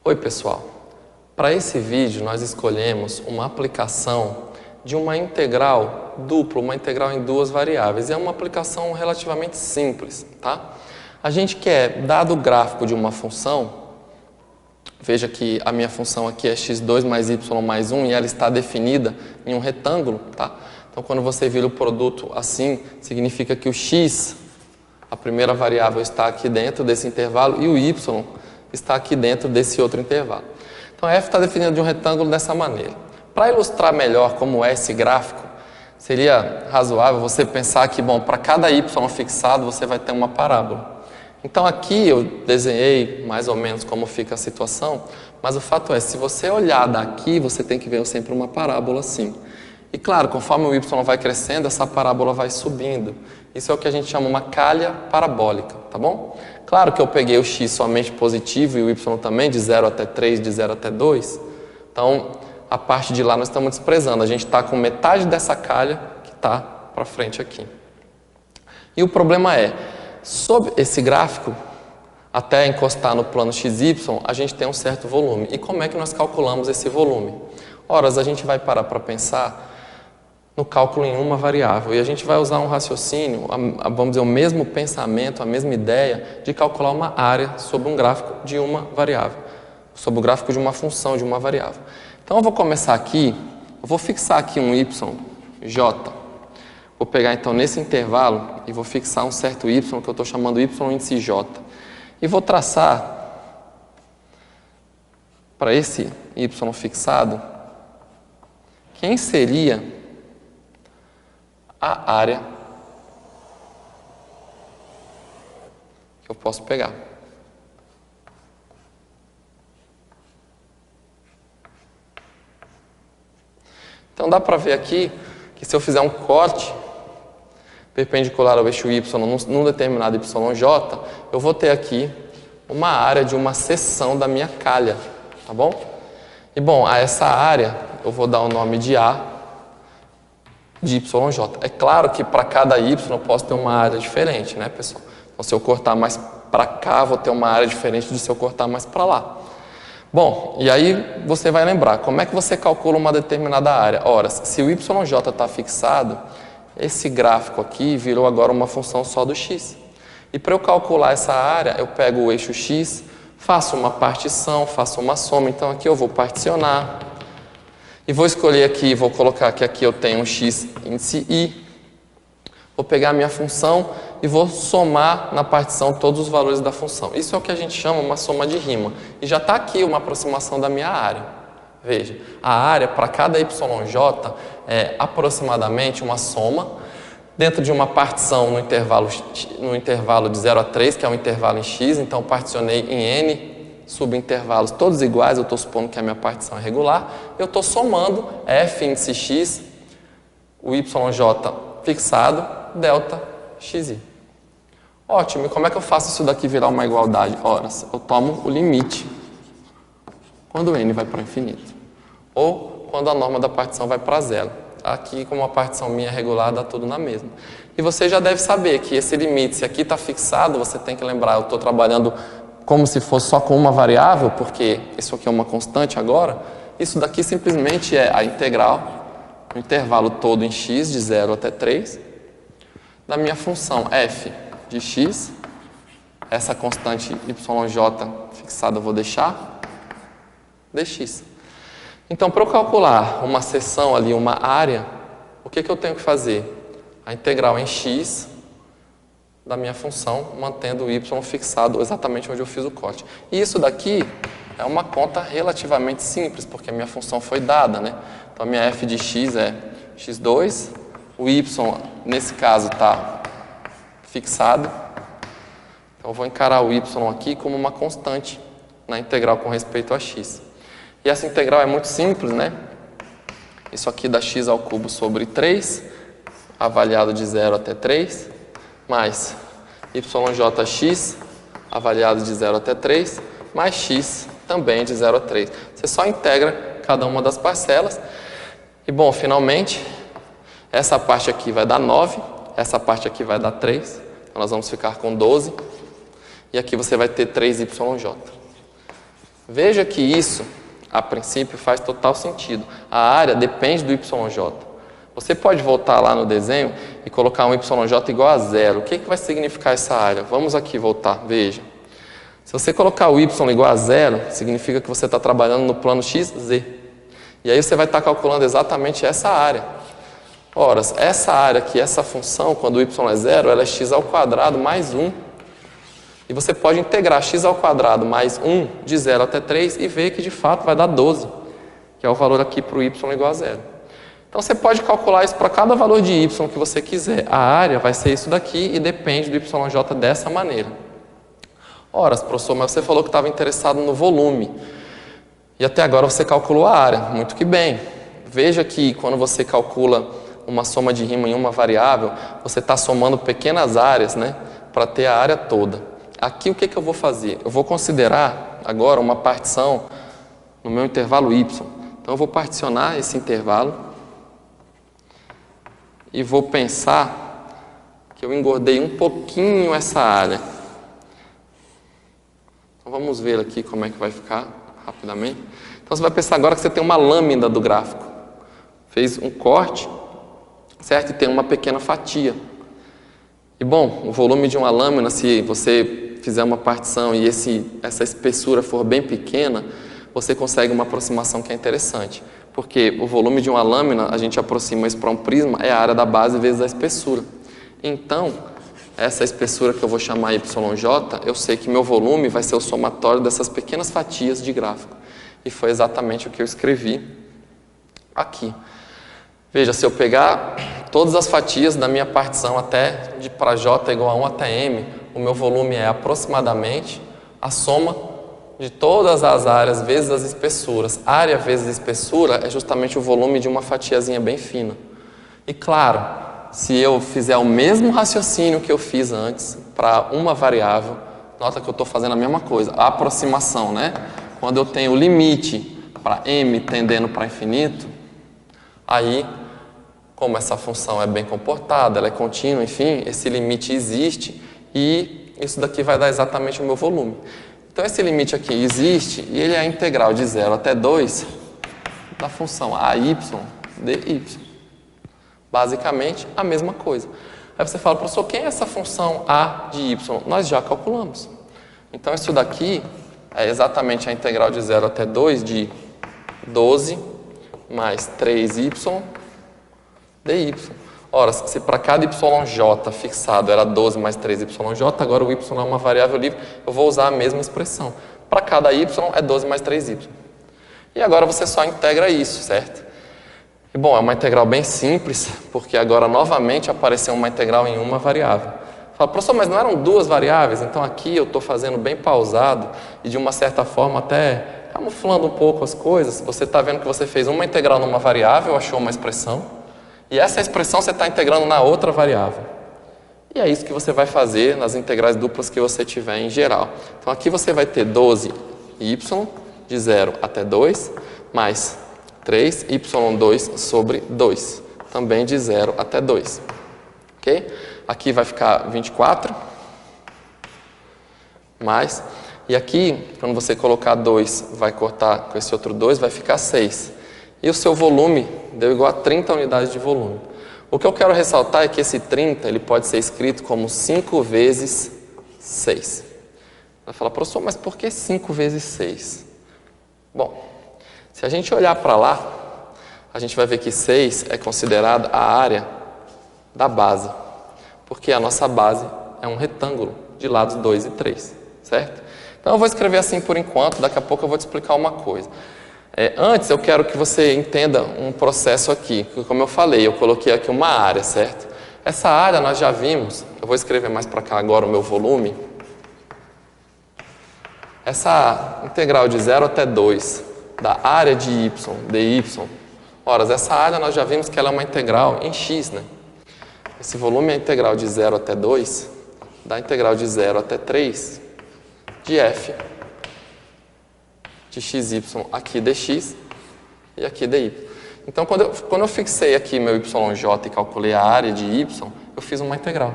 Oi pessoal, para esse vídeo nós escolhemos uma aplicação de uma integral dupla, uma integral em duas variáveis. É uma aplicação relativamente simples, tá? A gente quer, dado o gráfico de uma função, veja que a minha função aqui é x2 mais y mais 1 e ela está definida em um retângulo, tá? Então quando você vira o produto assim, significa que o x, a primeira variável, está aqui dentro desse intervalo e o y está aqui dentro desse outro intervalo. Então, f está definida de um retângulo dessa maneira. Para ilustrar melhor como é esse gráfico, seria razoável você pensar que, bom, para cada y fixado, você vai ter uma parábola. Então, aqui eu desenhei mais ou menos como fica a situação, mas o fato é, se você olhar daqui, você tem que ver sempre uma parábola assim. E claro, conforme o y vai crescendo, essa parábola vai subindo. Isso é o que a gente chama uma calha parabólica, tá bom? Claro que eu peguei o x somente positivo e o y também, de 0 até 3, de 0 até 2. Então, a parte de lá nós estamos desprezando. A gente está com metade dessa calha que está para frente aqui. E o problema é, sob esse gráfico, até encostar no plano XY, a gente tem um certo volume. E como é que nós calculamos esse volume? Ora, a gente vai parar para pensar no cálculo em uma variável. E a gente vai usar um raciocínio, vamos dizer, o mesmo pensamento, a mesma ideia de calcular uma área sobre um gráfico de uma variável, sobre o gráfico de uma função de uma variável. Então eu vou começar aqui, eu vou fixar aqui um y, j. Vou pegar então nesse intervalo e vou fixar um certo y, que eu estou chamando y índice j. E vou traçar para esse y fixado quem seria a área que eu posso pegar. Então dá para ver aqui que se eu fizer um corte perpendicular ao eixo y num determinado yj, eu vou ter aqui uma área de uma seção da minha calha, tá bom? E bom, a essa área eu vou dar o nome de A de YJ. É claro que para cada Y eu posso ter uma área diferente, né, pessoal? Então, se eu cortar mais para cá, vou ter uma área diferente de se eu cortar mais para lá. Bom, e aí você vai lembrar, como é que você calcula uma determinada área? Ora, se o YJ está fixado, esse gráfico aqui virou agora uma função só do x. E para eu calcular essa área, eu pego o eixo x, faço uma partição, faço uma soma. Então, aqui eu vou particionar. E vou escolher aqui, vou colocar que aqui eu tenho um x índice i. Vou pegar a minha função e vou somar na partição todos os valores da função. Isso é o que a gente chama uma soma de rima. E já está aqui uma aproximação da minha área. Veja, a área para cada yj é aproximadamente uma soma dentro de uma partição no intervalo de 0 a 3, que é um intervalo em x. Então, particionei em n subintervalos todos iguais, eu estou supondo que a minha partição é regular, eu estou somando f índice x, o yj fixado, delta xi. Ótimo, e como é que eu faço isso daqui virar uma igualdade? Ora, eu tomo o limite quando n vai para o infinito, ou quando a norma da partição vai para zero. Aqui, como a partição minha é regular, dá tudo na mesma. E você já deve saber que esse limite, se aqui está fixado, você tem que lembrar, eu estou trabalhando como se fosse só com uma variável, porque isso aqui é uma constante agora. Isso daqui simplesmente é a integral, o intervalo todo em x, de 0 até 3, da minha função f de x, essa constante yj fixada eu vou deixar, dx. Então, para eu calcular uma seção ali, uma área, o que eu tenho que fazer? A integral em x da minha função, mantendo o y fixado exatamente onde eu fiz o corte. E isso daqui é uma conta relativamente simples, porque a minha função foi dada, né? Então, a minha f de x é x2, o y, nesse caso, está fixado. Então, eu vou encarar o y aqui como uma constante na integral com respeito a x. E essa integral é muito simples, né? Isso aqui dá x ao cubo sobre 3, avaliado de 0 até 3, mais yjx, avaliado de 0 até 3, mais x, também de 0 a 3. Você só integra cada uma das parcelas. E, bom, finalmente, essa parte aqui vai dar 9, essa parte aqui vai dar 3. Então, nós vamos ficar com 12. E aqui você vai ter 3yj. Veja que isso, a princípio, faz total sentido. A área depende do YJ. Você pode voltar lá no desenho e colocar um YJ igual a zero. O que vai significar essa área? Vamos aqui voltar, veja. Se você colocar o Y igual a zero, significa que você está trabalhando no plano XZ. E aí você vai estar calculando exatamente essa área. Ora, essa área aqui, essa função, quando o Y é zero, ela é x ao quadrado mais 1. E você pode integrar x ao quadrado mais 1 de 0 até 3 e ver que de fato vai dar 12, que é o valor aqui para o y igual a zero. Então você pode calcular isso para cada valor de y que você quiser. A área vai ser isso daqui e depende do YJ dessa maneira. Ora, professor, mas você falou que estava interessado no volume. E até agora você calculou a área. Muito que bem. Veja que quando você calcula uma soma de rima em uma variável, você está somando pequenas áreas, né, para ter a área toda. Aqui o que eu vou fazer? Eu vou considerar agora uma partição no meu intervalo y. Então eu vou particionar esse intervalo e vou pensar que eu engordei um pouquinho essa área. Então vamos ver aqui como é que vai ficar rapidamente. Então você vai pensar agora que você tem uma lâmina do gráfico. Fez um corte, certo? E tem uma pequena fatia. E bom, o volume de uma lâmina, se você fizer uma partição e essa espessura for bem pequena, você consegue uma aproximação que é interessante. Porque o volume de uma lâmina, a gente aproxima isso para um prisma, é a área da base vezes a espessura. Então, essa espessura que eu vou chamar YJ, eu sei que meu volume vai ser o somatório dessas pequenas fatias de gráfico. E foi exatamente o que eu escrevi aqui. Veja, se eu pegar todas as fatias da minha partição até para J igual a 1 até M, o meu volume é aproximadamente a soma de todas as áreas vezes as espessuras. Área vezes espessura é justamente o volume de uma fatiazinha bem fina. E claro, se eu fizer o mesmo raciocínio que eu fiz antes para uma variável, nota que eu estou fazendo a mesma coisa, a aproximação, né? Quando eu tenho o limite para m tendendo para infinito, aí, como essa função é bem comportada, ela é contínua, enfim, esse limite existe e isso daqui vai dar exatamente o meu volume. Então esse limite aqui existe e ele é a integral de 0 até 2 da função AY dy. Basicamente a mesma coisa. Aí você fala, professor, quem é essa função A de y? Nós já calculamos. Então isso daqui é exatamente a integral de 0 até 2 de 12 mais 3y dy. Ora, se para cada yj fixado era 12 mais 3yj, agora o y é uma variável livre, eu vou usar a mesma expressão. Para cada y é 12 mais 3y. E agora você só integra isso, certo? E bom, é uma integral bem simples, porque agora novamente apareceu uma integral em uma variável. Fala, professor, mas não eram duas variáveis? Então aqui eu estou fazendo bem pausado e de uma certa forma até camuflando um pouco as coisas. Você está vendo que você fez uma integral numa variável, achou uma expressão, e essa expressão você está integrando na outra variável. E é isso que você vai fazer nas integrais duplas que você tiver em geral. Então aqui você vai ter 12y de 0 até 2, mais 3y2 sobre 2, também de 0 até 2. Ok? Aqui vai ficar 24, mais, e aqui, quando você colocar 2, vai cortar com esse outro 2, vai ficar 6. E o seu volume deu igual a 30 unidades de volume. O que eu quero ressaltar é que esse 30 ele pode ser escrito como 5 vezes 6. Vai falar, professor, mas por que 5 vezes 6? Bom, se a gente olhar para lá, a gente vai ver que 6 é considerada a área da base. Porque a nossa base é um retângulo de lados 2 e 3, certo? Então eu vou escrever assim por enquanto, daqui a pouco eu vou te explicar uma coisa. Antes eu quero que você entenda um processo aqui, como eu falei, eu coloquei aqui uma área, certo? Essa área nós já vimos, eu vou escrever mais para cá agora o meu volume. Essa integral de 0 até 2 da área de y, dy, ora, essa área nós já vimos que ela é uma integral em x, né? Esse volume é a integral de 0 até 2 da integral de 0 até 3 de f de xy aqui dx e aqui dy. Então, quando eu fixei aqui meu yj e calculei a área de y, eu fiz uma integral.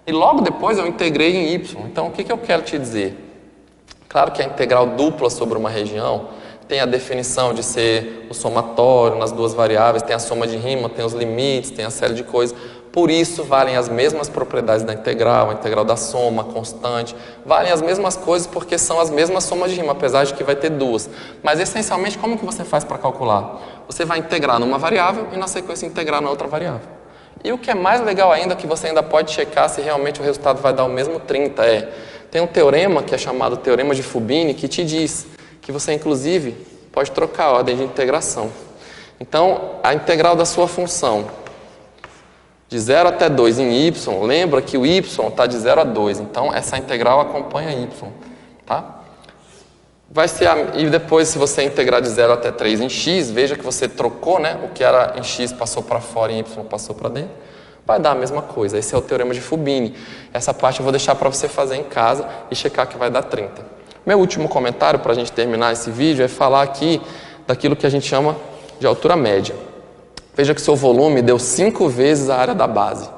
E logo depois eu integrei em y. Então, o que eu quero te dizer? Claro que a integral dupla sobre uma região tem a definição de ser o somatório nas duas variáveis, tem a soma de Riemann, tem os limites, tem a série de coisas. Por isso, valem as mesmas propriedades da integral, a integral da soma, a constante. Valem as mesmas coisas porque são as mesmas somas de Riemann, apesar de que vai ter duas. Mas, essencialmente, como que você faz para calcular? Você vai integrar numa variável e, na sequência, integrar na outra variável. E o que é mais legal ainda, que você ainda pode checar se realmente o resultado vai dar o mesmo 30, tem um teorema que é chamado Teorema de Fubini, que te diz que você, inclusive, pode trocar a ordem de integração. Então, a integral da sua função de 0 até 2 em y, lembra que o y está de 0 a 2, então essa integral acompanha y, tá? Vai ser e depois, se você integrar de 0 até 3 em x, veja que você trocou, né? O que era em x passou para fora e em y passou para dentro. Vai dar a mesma coisa. Esse é o Teorema de Fubini. Essa parte eu vou deixar para você fazer em casa e checar que vai dar 30. Meu último comentário para a gente terminar esse vídeo é falar aqui daquilo que a gente chama de altura média. Veja que seu volume deu 5 vezes a área da base.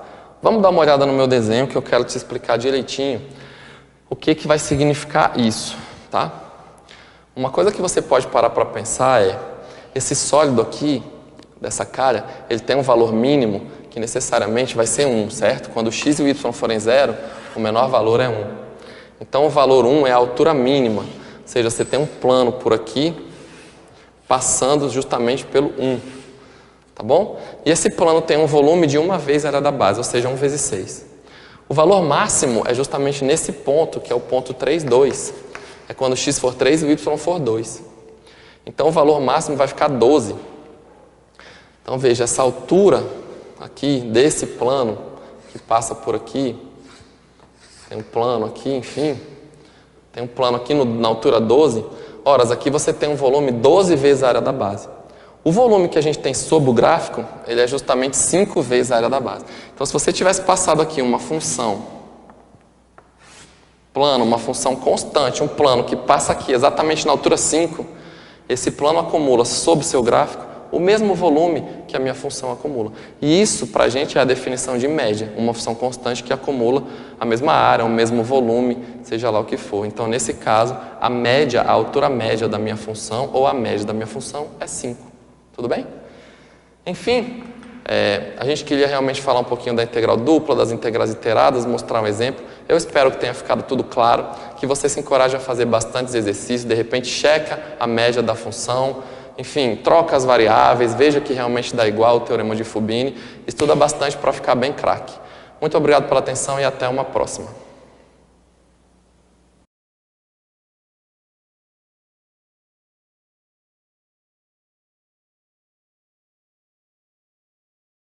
Vamos dar uma olhada no meu desenho que eu quero te explicar direitinho o que vai significar isso, tá? Uma coisa que você pode parar para pensar é, esse sólido aqui, dessa calha, ele tem um valor mínimo que necessariamente vai ser 1, certo? Quando x e o y forem 0, o menor valor é 1. Então o valor 1 é a altura mínima, ou seja, você tem um plano por aqui, passando justamente pelo 1. Tá bom? E esse plano tem um volume de 1 vez a área da base, ou seja, 1 vezes 6. O valor máximo é justamente nesse ponto, que é o ponto 3, 2. É quando x for 3 e o y for 2. Então o valor máximo vai ficar 12. Então veja, essa altura aqui desse plano, que passa por aqui, tem um plano aqui, enfim, tem um plano aqui na altura 12, horas, aqui você tem um volume 12 vezes a área da base. O volume que a gente tem sob o gráfico, ele é justamente 5 vezes a área da base. Então, se você tivesse passado aqui uma função plano, uma função constante, um plano que passa aqui exatamente na altura 5, esse plano acumula sob o seu gráfico o mesmo volume que a minha função acumula. E isso, para a gente, é a definição de média, uma função constante que acumula a mesma área, o mesmo volume, seja lá o que for. Então, nesse caso, a média, a altura média da minha função, ou a média da minha função, é 5. Tudo bem? Enfim, a gente queria realmente falar um pouquinho da integral dupla, das integrais iteradas, mostrar um exemplo. Eu espero que tenha ficado tudo claro, que você se encoraje a fazer bastantes exercícios, de repente checa a média da função, enfim, troca as variáveis, veja que realmente dá igual o Teorema de Fubini, estuda bastante para ficar bem craque. Muito obrigado pela atenção e até uma próxima.